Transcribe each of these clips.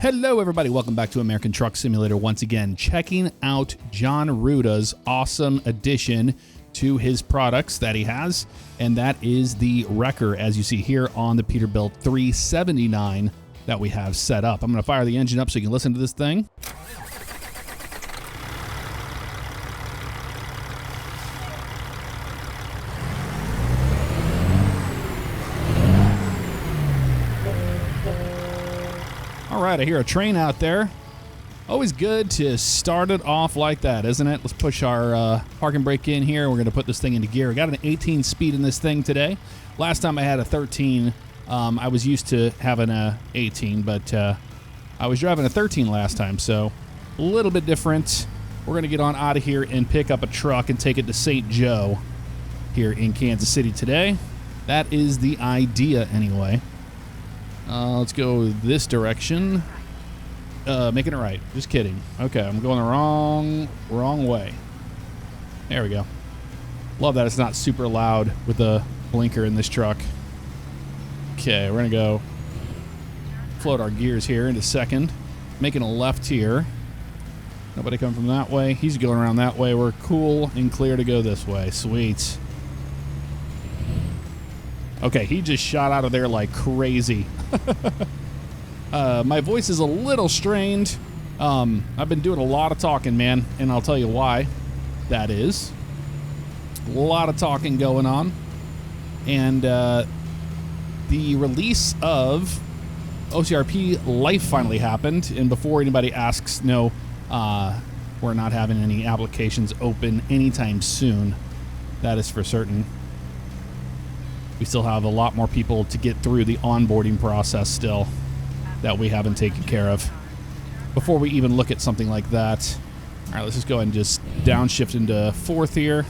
Hello everybody, welcome back to American Truck Simulator once again, checking out Jon Ruda's awesome addition to his products that he has, and that is the Wrecker, as you see here on the Peterbilt 379 that we have set up. I'm going to fire the engine up so you can listen to this thing. All right, I hear a train out there. Always good to start it off like that, isn't it? Let's push our parking brake in here. We're going to put this thing into gear. We got an 18 speed in this thing today. Last time I had a 13. I was used to having a 18, but I was driving a 13 last time, so a little bit different. We're going to get on out of here and pick up a truck and take it to St. Joe here in Kansas City today. That is the idea anyway. Let's go this direction. Making it right. Just kidding. Okay, I'm going the wrong way. There we go. Love that it's not super loud with the blinker in this truck. Okay, we're going to go float our gears here into second. Making a left here. Nobody coming from that way. He's going around that way. We're cool and clear to go this way. Sweet. Okay, he just shot out of there like crazy. My voice is a little strained. I've been doing a lot of talking, man, and I'll tell you why that is. A lot of talking going on. And the release of OCRP Life finally happened, and before anybody asks, no, we're not having any applications open anytime soon. That is for certain. We still have a lot more people to get through the onboarding process still that we haven't taken care of before we even look at something like that. All right, let's just go ahead and just downshift into fourth here.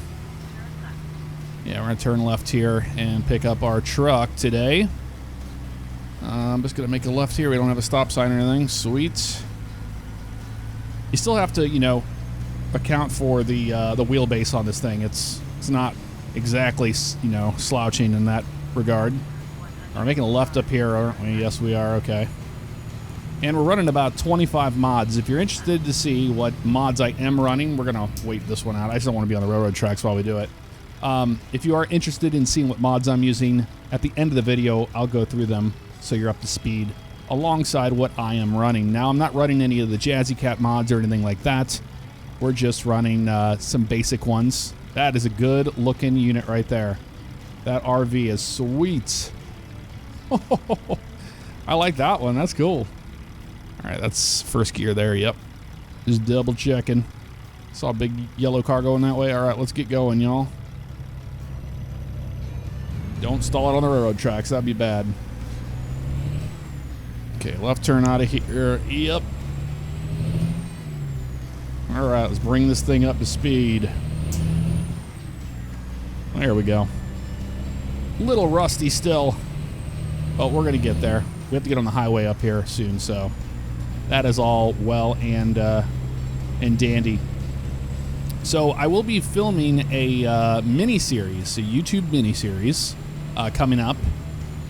Yeah, we're going to turn left here and pick up our truck today. I'm just going to make a left here. We don't have a stop sign or anything. Sweet. You still have to, you know, account for the wheelbase on this thing. It's not exactly, you know, slouching in that regard. We're making a left up here, aren't we? Yes, we are. Okay. And we're running about 25 mods. If you're interested to see what mods I am running, we're going to wait this one out. I just don't want to be on the railroad tracks while we do it. If you are interested in seeing what mods I'm using, at the end of the video, I'll go through them so you're up to speed alongside what I am running. Now, I'm not running any of the Jazzy Cat mods or anything like that. We're just running some basic ones. That is a good looking unit right there. That RV is sweet. I like that one. That's cool. All right, that's first gear there. Yep. Just double checking. Saw a big yellow car going that way. All right, let's get going, y'all. Don't stall it on the railroad tracks. That'd be bad. Okay, left turn out of here. Yep. All right, let's bring this thing up to speed. There we go. Little rusty still, but we're going to get there. We have to get on the highway up here soon, so that is all well and dandy. So I will be filming a mini-series, a YouTube mini-series coming up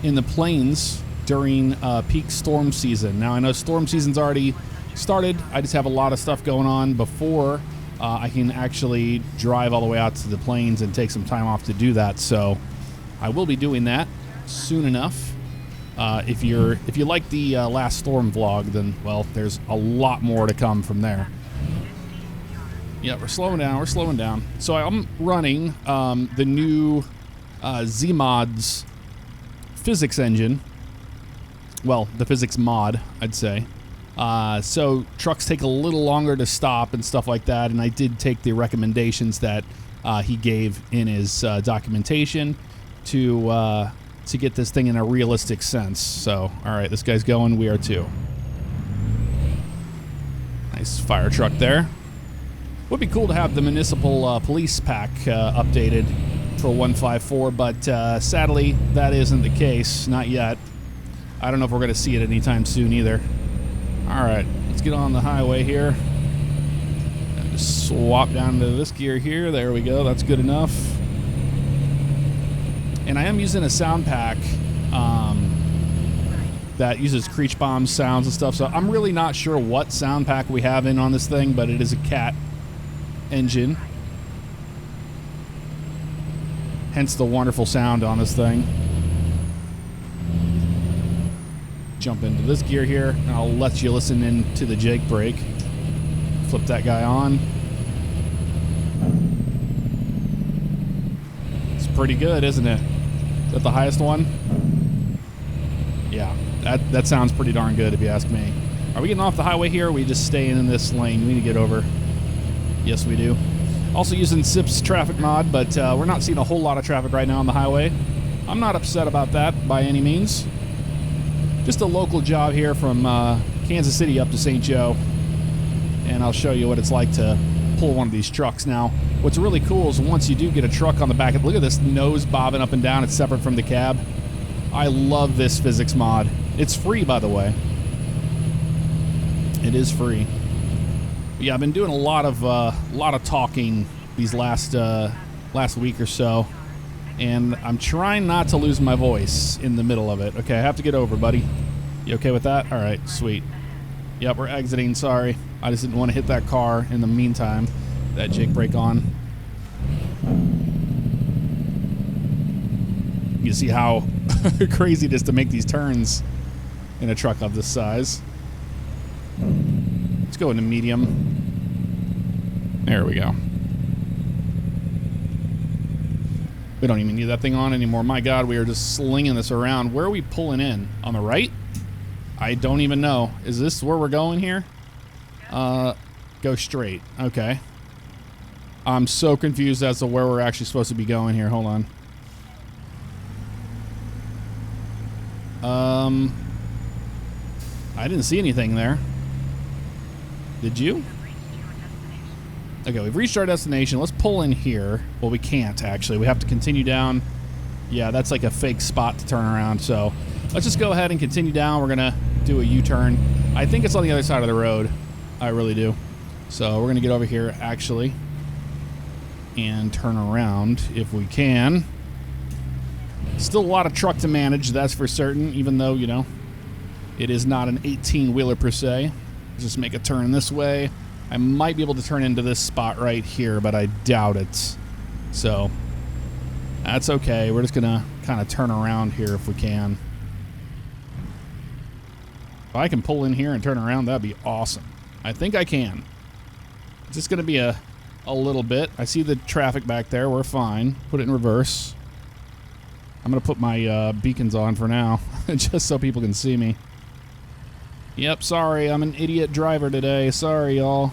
in the plains during peak storm season. Now, I know storm season's already started. I just have a lot of stuff going on before I can actually drive all the way out to the plains and take some time off to do that. So I will be doing that soon enough. If you like the last storm vlog, then, well, there's a lot more to come from there. Yeah, we're slowing down. So I'm running the new Z-Mods physics engine. Well, the physics mod, I'd say. So trucks take a little longer to stop and stuff like that, and I did take the recommendations that he gave in his documentation to get this thing in a realistic sense. So, all right, this guy's going. We are too. Nice fire truck there. Would be cool to have the municipal police pack updated for 154, but sadly, that isn't the case. Not yet. I don't know if we're going to see it anytime soon either. All right, let's get on the highway here. And just swap down to this gear here. There we go. That's good enough. And I am using a sound pack that uses Creech Bomb sounds and stuff. So I'm really not sure what sound pack we have in on this thing, but it is a cat engine. Hence the wonderful sound on this thing. Jump into this gear here, and I'll let you listen into the Jake brake. Flip that guy on. It's pretty good, isn't it? Is that the highest one? Yeah, that sounds pretty darn good if you ask me. Are we getting off the highway here, or are we just staying in this lane? We need to get over. Yes, we do. Also using SIP's traffic mod, but we're not seeing a whole lot of traffic right now on the highway. I'm not upset about that by any means. Just a local job here from Kansas City up to St. Joe. And I'll show you what it's like to pull one of these trucks. Now, what's really cool is once you do get a truck on the back, look at this nose bobbing up and down. It's separate from the cab. I love this physics mod. It's free, by the way. It is free. Yeah, I've been doing a lot of talking these last week or so, and I'm trying not to lose my voice in the middle of it. Okay, I have to get over, buddy. You okay with that? All right, sweet. Yep, we're exiting. Sorry, I just didn't want to hit that car in the meantime. That Jake brake on. You see how crazy it is to make these turns in a truck of this size. Let's go into medium. There we go. We don't even need that thing on anymore. My God, we are just slinging this around. Where are we pulling in? On the right? I don't even know. Is this where we're going here? Go straight. Okay. I'm so confused as to where we're actually supposed to be going here. Hold on. I didn't see anything there. Did you? Okay, we've reached our destination. Let's pull in here. Well, we can't, actually. We have to continue down. Yeah, that's like a fake spot to turn around. So let's just go ahead and continue down. We're going to do a U-turn. I think it's on the other side of the road. I really do. So we're going to get over here, actually, and turn around if we can. Still a lot of truck to manage, that's for certain, even though, you know, it is not an 18-wheeler per se. Just make a turn this way. I might be able to turn into this spot right here, but I doubt it. So that's okay. We're just going to kind of turn around here if we can. If I can pull in here and turn around, that'd be awesome. I think I can. It's just going to be a little bit. I see the traffic back there. We're fine. Put it in reverse. I'm going to put my beacons on for now, just so people can see me. Yep, sorry, I'm an idiot driver today. Sorry, y'all.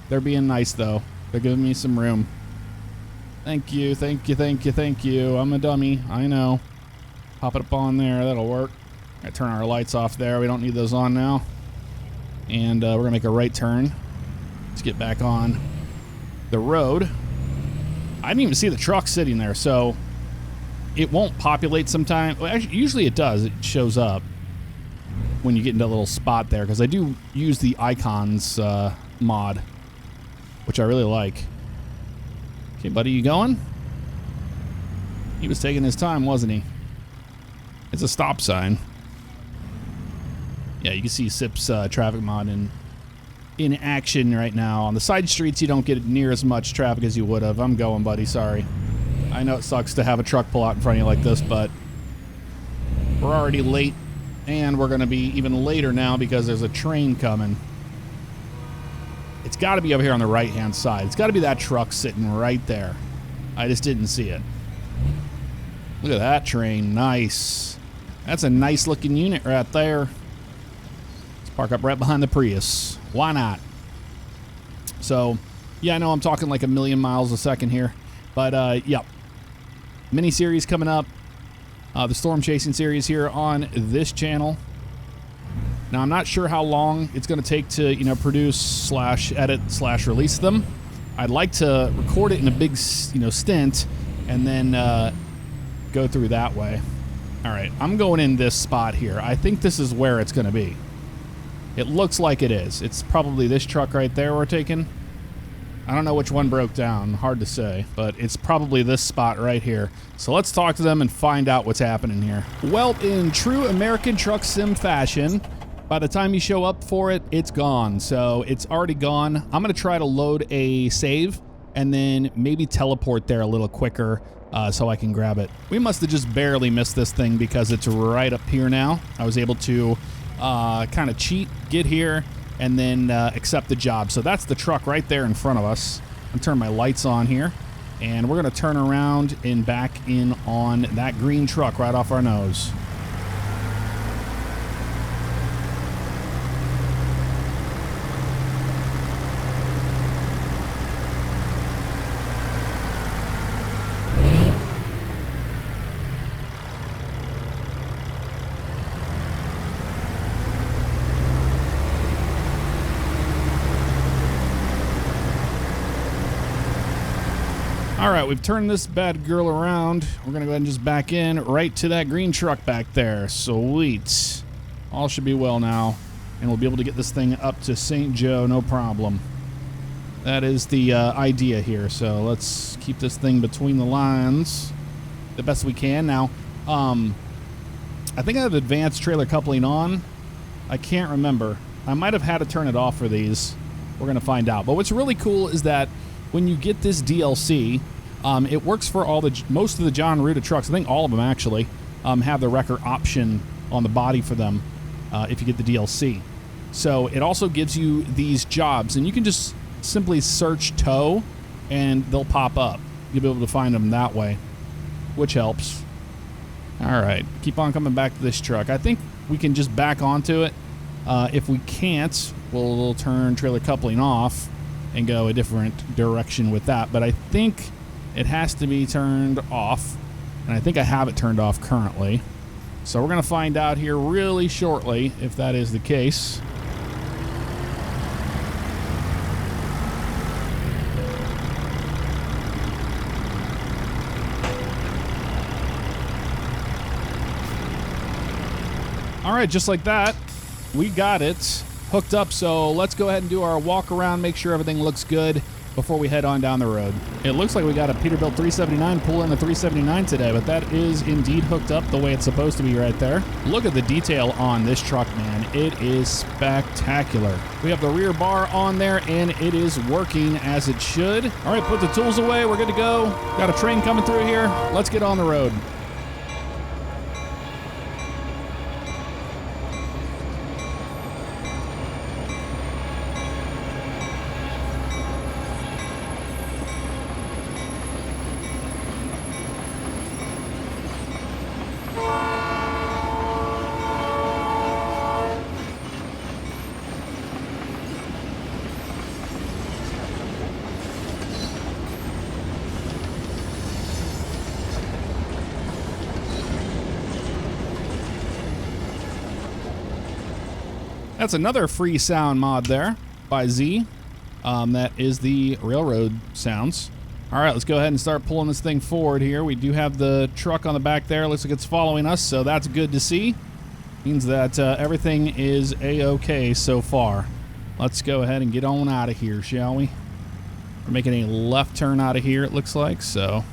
They're being nice, though. They're giving me some room. Thank you, thank you, thank you, thank you. I'm a dummy, I know. Pop it up on there, that'll work. All right, turn our lights off there. We don't need those on now. And we're gonna make a right turn. Let's get back on the road. I didn't even see the truck sitting there, so it won't populate sometime. Well, actually, usually it does. It shows up when you get into a little spot there, because I do use the icons mod, which I really like. Okay, buddy, you going? He was taking his time, wasn't he? It's a stop sign. Yeah, you can see SIP's traffic mod in action right now. On the side streets, you don't get near as much traffic as you would have. I'm going, buddy, sorry. I know it sucks to have a truck pull out in front of you like this, but we're already late. And we're going to be even later now because there's a train coming. It's got to be over here on the right-hand side. It's got to be that truck sitting right there. I just didn't see it. Look at that train. Nice. That's a nice-looking unit right there. Let's park up right behind the Prius. Why not? So, yeah, I know I'm talking like a million miles a second here. But, yep. Mini-series coming up. The Storm Chasing series here on this channel. Now, I'm not sure how long it's going to take to, you know, produce / edit / release them. I'd like to record it in a big, you know, stint and then go through that way. All right, I'm going in this spot here. I think this is where it's going to be. It looks like it is. It's probably this truck right there we're taking. I don't know which one broke down. Hard to say, but it's probably this spot right here. So let's talk to them and find out what's happening here. Well, in true American Truck Sim fashion, by the time you show up for it, it's gone. So it's already gone. I'm going to try to load a save and then maybe teleport there a little quicker so I can grab it. We must have just barely missed this thing because it's right up here now. I was able to kind of cheat, get here, and then accept the job. So that's the truck right there in front of us. I'm turning my lights on here, and we're going to turn around and back in on that green truck right off our nose. All right, we've turned this bad girl around. We're going to go ahead and just back in right to that green truck back there. Sweet. All should be well now, and we'll be able to get this thing up to St. Joe, no problem. That is the idea here, so let's keep this thing between the lines the best we can. Now, I think I have advanced trailer coupling on. I can't remember. I might have had to turn it off for these. We're going to find out. But what's really cool is that when you get this DLC, it works for most of the Jon Ruda trucks. I think all of them actually have the Wrecker option on the body for them if you get the DLC. So it also gives you these jobs, and you can just simply search tow, and they'll pop up. You'll be able to find them that way, which helps. All right, keep on coming back to this truck. I think we can just back onto it. If we can't, we'll turn trailer coupling off and go a different direction with that. But I think it has to be turned off, and I think I have it turned off currently. So we're going to find out here really shortly if that is the case. All right, just like that, we got it hooked up. So let's go ahead and do our walk around, make sure everything looks good before we head on down the road. It looks like we got a Peterbilt 379 pull in a 379 today, but that is indeed hooked up the way it's supposed to be right there. Look at the detail on this truck, man. It is spectacular. We have the rear bar on there, and it is working as it should. All right, put the tools away. We're good to go. Got a train coming through here. Let's get on the road. That's another free sound mod there by Z. That is the railroad sounds. All right, let's go ahead and start pulling this thing forward here. We do have the truck on the back there. Looks like it's following us, so that's good to see. Means that everything is A-okay so far. Let's go ahead and get on out of here, shall we? We're making a left turn out of here, it looks like, so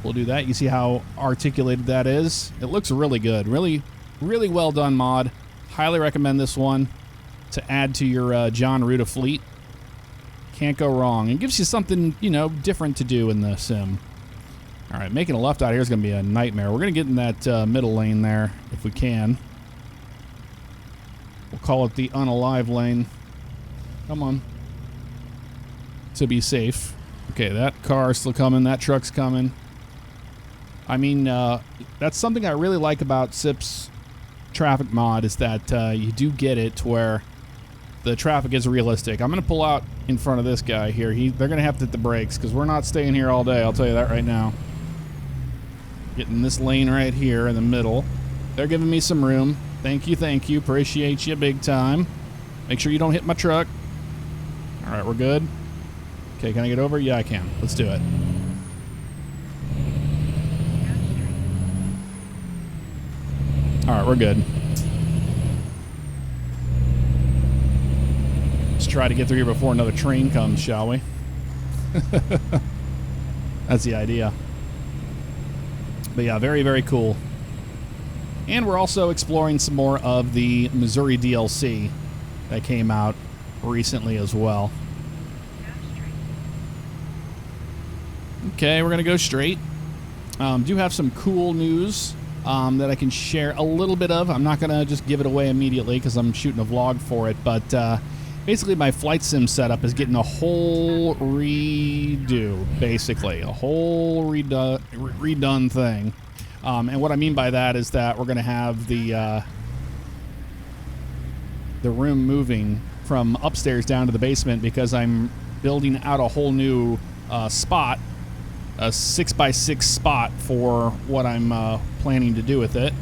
we'll do that. You see how articulated that is? It looks really good. Really, really well done mod. Highly recommend this one to add to your Jon Ruda fleet. Can't go wrong. It gives you something, you know, different to do in the sim. All right, making a left out here is going to be a nightmare. We're going to get in that middle lane there if we can. We'll call it the unalive lane. Come on. To be safe. Okay, that car's still coming. That truck's coming. I mean, that's something I really like about SIP's traffic mod is that you do get it to where the traffic is realistic. I'm going to pull out in front of this guy here. They're going to have to hit the brakes because we're not staying here all day. I'll tell you that right now. Getting this lane right here in the middle. They're giving me some room. Thank you, thank you. Appreciate you big time. Make sure you don't hit my truck. All right, we're good. Okay, can I get over? Yeah, I can. Let's do it. All right, we're good. Let's try to get through here before another train comes, shall we? That's the idea. But yeah, very, very cool. And we're also exploring some more of the Missouri DLC that came out recently as well. Okay, we're going to go straight. Do have some cool news that I can share a little bit of. I'm not going to just give it away immediately because I'm shooting a vlog for it, but basically my flight sim setup is getting a whole redo, basically. A whole redone thing. And what I mean by that is that we're going to have the room moving from upstairs down to the basement because I'm building out a whole new spot, a 6x6 spot for what I'm planning to do with it.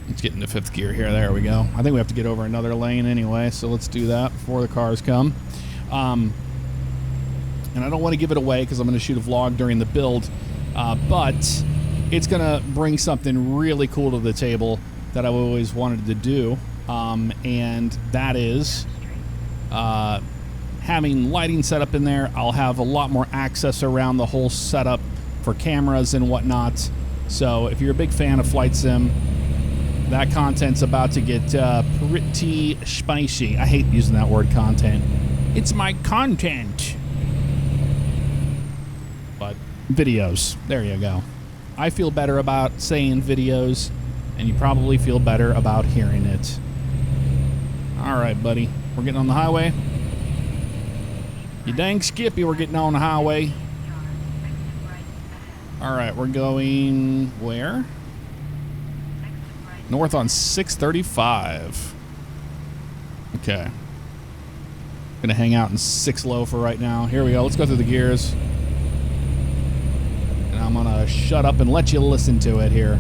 Let's get into fifth gear here. There we go. I think we have to get over another lane anyway, so let's do that before the cars come. And I don't want to give it away because I'm going to shoot a vlog during the build, but it's going to bring something really cool to the table that I've always wanted to do, and that is having lighting set up in there. I'll have a lot more access around the whole setup for cameras and whatnot. So if you're a big fan of Flight Sim, that content's about to get pretty spicy. I hate using that word, content. It's my content. But videos, there you go. I feel better about saying videos, and you probably feel better about hearing it. All right, buddy. We're getting on the highway. You dang skippy, we're getting on the highway. All right, we're going where? North on 635. Okay. Gonna hang out in 6 low for right now. Here we go. Let's go through the gears. And I'm gonna shut up and let you listen to it here.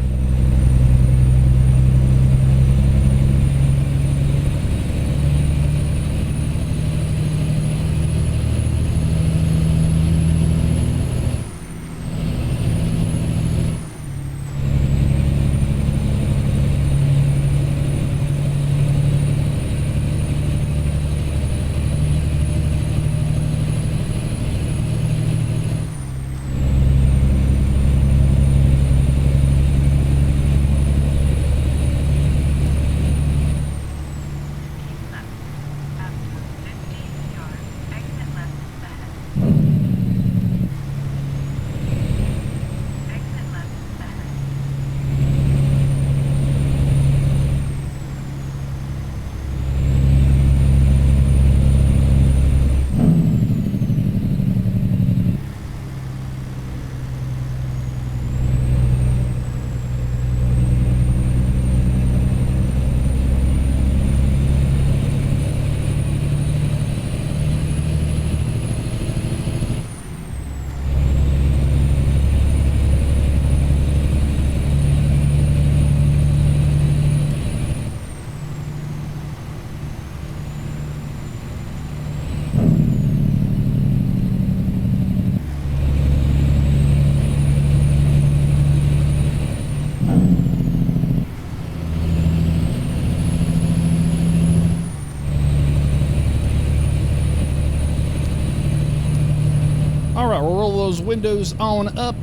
Alright, we'll roll those windows on up.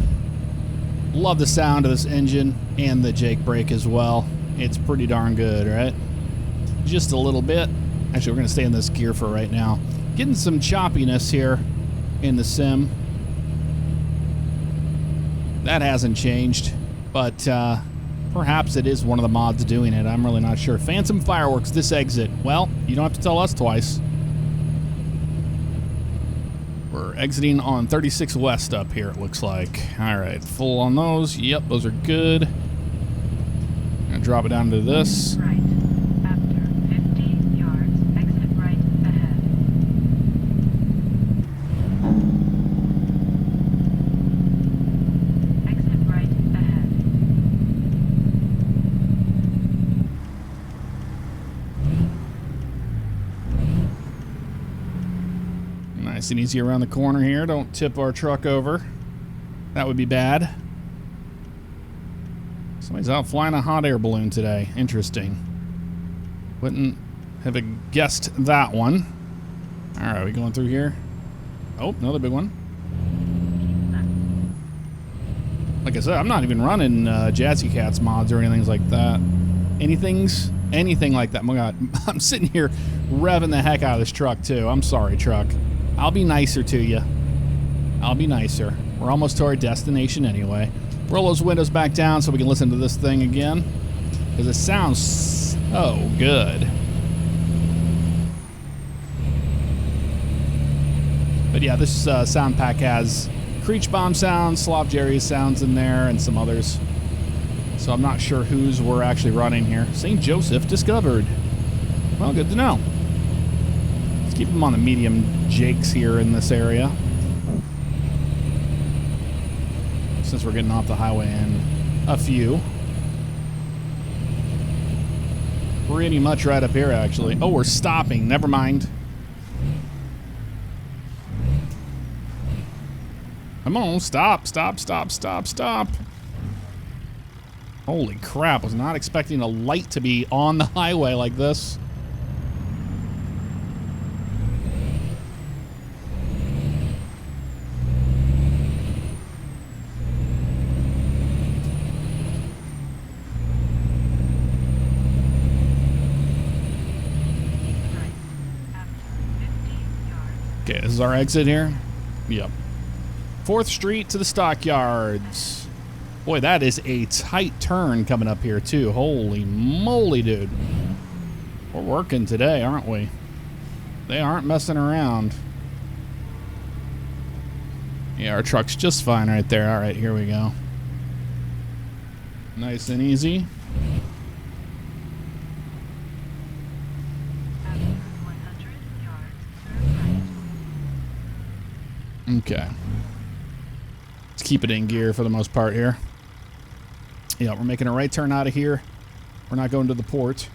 Love the sound of this engine and the Jake brake as well. It's pretty darn good, right? Just a little bit. Actually, we're going to stay in this gear for right now. Getting some choppiness here in the sim. That hasn't changed, but perhaps it is one of the mods doing it. I'm really not sure. Phantom Fireworks, this exit. Well, you don't have to tell us twice. We're exiting on 36 West up here, it looks like. All right, full on those. Yep, those are good. I'm going to drop it down to this. Right. After 50 yards, exit right ahead. Exit right ahead. Nice and easy around the corner here. Don't tip our truck over. That would be bad. Somebody's out flying a hot air balloon today. Interesting. Wouldn't have guessed that one. All right, we going through here? Oh, another big one. Keep left. Like I said, I'm not even running Jazzy Cats mods or anything like that. Anything like that. Oh my God, I'm sitting here revving the heck out of this truck too. I'm sorry, truck. I'll be nicer to you. I'll be nicer. We're almost to our destination anyway. Roll those windows back down so we can listen to this thing again, because it sounds so good. But yeah, this sound pack has Creech Bomb sounds, Slav Jerry's sounds in there, and some others. So I'm not sure whose we're actually running here. St. Joseph discovered. Well, good to know. Let's keep them on the medium jakes here in this area, since we're getting off the highway in a few. Pretty much right up here, actually. Oh, we're stopping. Never mind. Come on, stop, stop, stop, stop, stop. Holy crap, was not expecting a light to be on the highway like this. Right. After 50 yards. Okay, this is our exit here. Yep. 4th Street to the stockyards. Boy, that is a tight turn coming up here, too. Holy moly, dude. We're working today, aren't we? They aren't messing around. Yeah, our truck's just fine right there. All right, here we go. Nice and easy. After 100 yards, turn right. Okay. Let's keep it in gear for the most part here. Yeah, we're making a right turn out of here. We're not going to the port.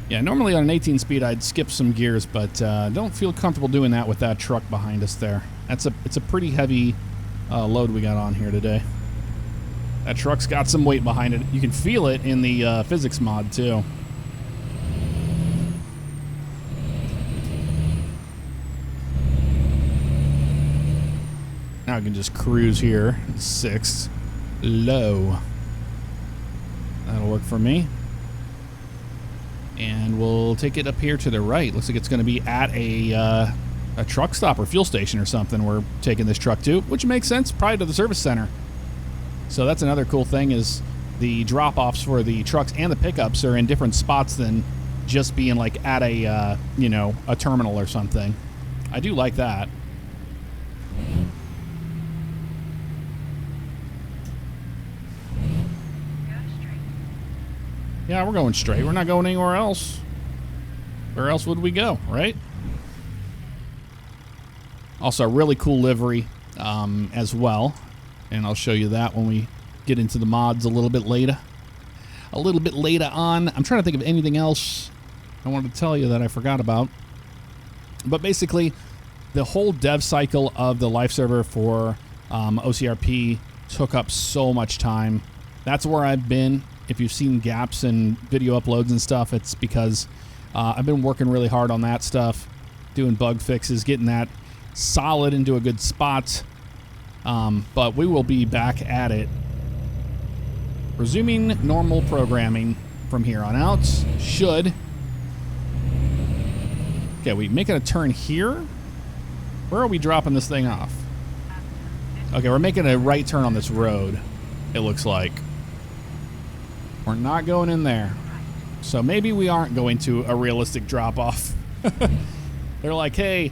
Yeah, normally on an 18 speed I'd skip some gears, but don't feel comfortable doing that with that truck behind us there. It's a pretty heavy load we got on here today. That truck's got some weight behind it. You can feel it in the physics mod too. Now I can just cruise here. 6th. Low. That'll work for me. And we'll take it up here to the right. Looks like it's going to be at a truck stop or fuel station or something we're taking this truck to, which makes sense, probably to the service center. So that's another cool thing, is the drop-offs for the trucks and the pickups are in different spots than just being like at a, you know, a terminal or something. I do like that. Go straight. Yeah, we're going straight. We're not going anywhere else. Where else would we go, right? Also, a really cool livery as well. And I'll show you that when we get into the mods a little bit later. A little bit later on. I'm trying to think of anything else I wanted to tell you that I forgot about. But basically, the whole dev cycle of the life server for OCRP took up so much time. That's where I've been. If you've seen gaps in video uploads and stuff, it's because I've been working really hard on that stuff, doing bug fixes, getting that solid into a good spot. But we will be back at it, resuming normal programming from here on out. Should. Okay, we making a turn here? Where are we dropping this thing off? Okay, we're making a right turn on this road, it looks like. We're not going in there. So maybe we aren't going to a realistic drop-off. They're like, hey,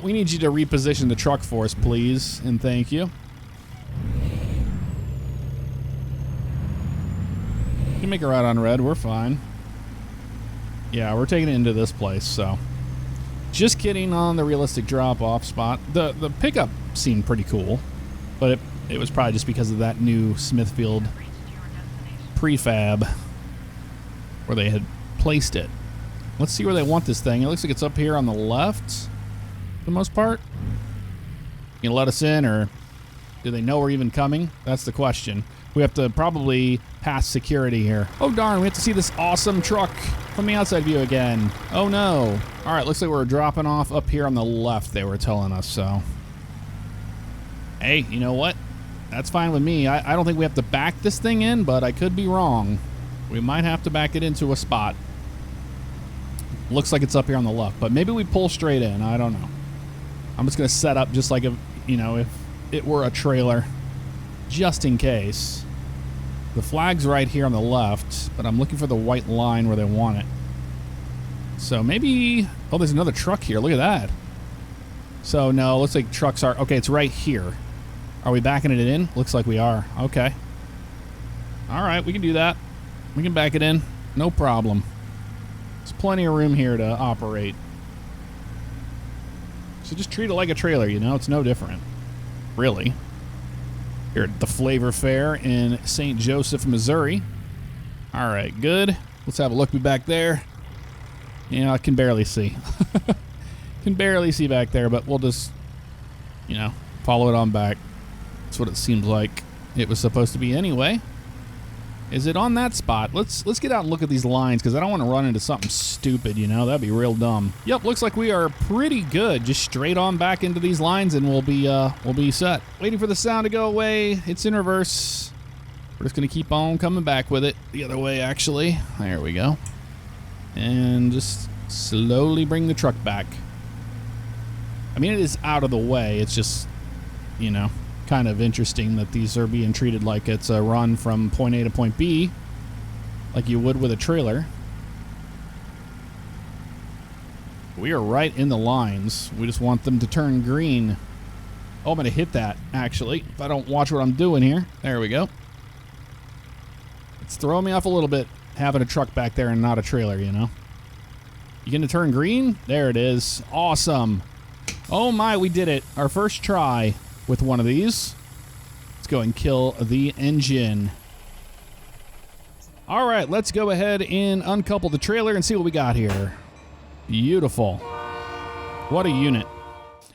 we need you to reposition the truck for us, please, and thank you. You can make a right on red. We're fine. Yeah, we're taking it into this place, so. Just kidding on the realistic drop-off spot. The pickup seemed pretty cool, but it was probably just because of that new Smithfield Reached your destination. prefab where they had placed it. Let's see where they want this thing. It looks like it's up here on the left for the most part. You can let us in, or Do they know we're even coming? That's the question. We have to probably pass security here. Oh darn, we have to see this awesome truck from the outside view again. Oh no. All right, looks like we're dropping off up here on the left, they were telling us, so. Hey, you know what? That's fine with me. I don't think we have to back this thing in, but I could be wrong. We might have to back it into a spot. Looks like it's up here on the left, but maybe we pull straight in. I don't know. I'm just going to set up just like, if it were a trailer, just in case. The flag's right here on the left, but I'm looking for the white line where they want it. So maybe... Oh, there's another truck here. Look at that. So, no, looks like trucks are... Okay, it's right here. Are we backing it in? Looks like we are. Okay. All right, we can do that. We can back it in. No problem. There's plenty of room here to operate. So just treat it like a trailer, you know? It's no different. Really. Here at the Flavor Fair in St. Joseph, Missouri. All right, good. Let's have a look back there. You know, I can barely see. Can barely see back there, but we'll just, follow it on back. That's what it seems like it was supposed to be anyway. Is it on that spot? Let's get out and look at these lines, because I don't want to run into something stupid, That'd be real dumb. Yep, looks like we are pretty good. Just straight on back into these lines, and we'll be set. Waiting for the sound to go away. It's in reverse. We're just gonna keep on coming back with it the other way, actually. There we go. And just slowly bring the truck back. I mean, it is out of the way. It's just, kind of interesting that these are being treated like it's a run from point A to point B, like you would with a trailer. We are right in the lines. We just want them to turn green. Oh, I'm going to hit that, actually, if I don't watch what I'm doing here. There we go. It's throwing me off a little bit, having a truck back there and not a trailer, You going to turn green? There it is. Awesome. Oh my, we did it. Our first try with one of these. Let's go and kill the engine. All right, let's go ahead and uncouple the trailer and see what we got here. Beautiful. What a unit.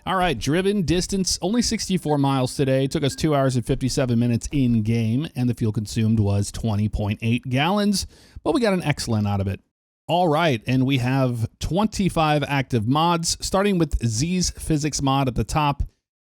All right, driven distance, only 64 miles today. Took us 2 hours and 57 minutes in game, and the fuel consumed was 20.8 gallons, but we got an excellent out of it. All right, and we have 25 active mods, starting with Z's Physics mod at the top.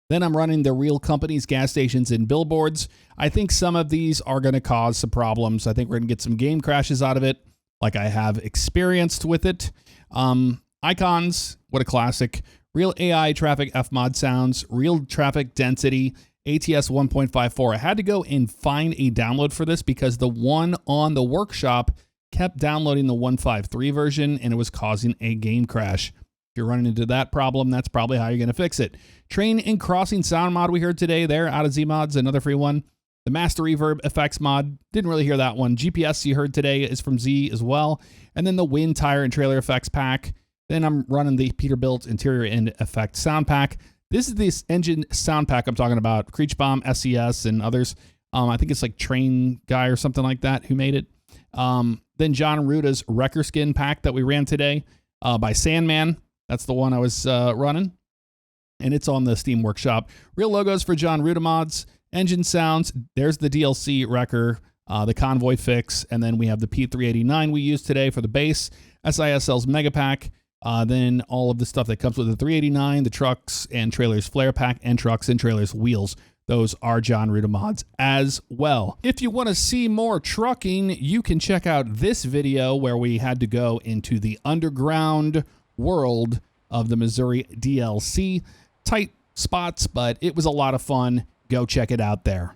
Then I'm running the Real Companies, gas stations, and billboards. I think some of these are going to cause some problems. I think we're going to get some game crashes out of it, like I have experienced with it. Icons, what a classic. Real AI traffic Fmod sounds, real traffic density, ATS 1.54. I had to go and find a download for this because the one on the workshop kept downloading the 1.53 version and it was causing a game crash. If you're running into that problem, that's probably how you're going to fix it. Train and crossing sound mod we heard today there out of Z mods, another free one. The master reverb effects mod, didn't really hear that one. GPS you heard today is from Z as well. And then the wind, tire, and trailer effects pack. Then I'm running the Peterbilt interior and effect sound pack. This is this engine sound pack I'm talking about. Creechbomb, SES, and others. I think it's like Train Guy or something like that who made it. Then Jon Ruda's Wrecker skin pack that we ran today by Sandman. That's the one I was running. And it's on the Steam Workshop. Real logos for Jon Ruda mods. Engine sounds. There's the DLC Wrecker, the Convoy fix. And then we have the P389 we used today for the base. SISL's Mega Pack. Then all of the stuff that comes with the 389, the trucks and trailers flare pack, and trucks and trailers wheels. Those are Jon Ruda mods as well. If you want to see more trucking, you can check out this video where we had to go into the underground world of the Missouri DLC. Tight spots, but it was a lot of fun. Go check it out there.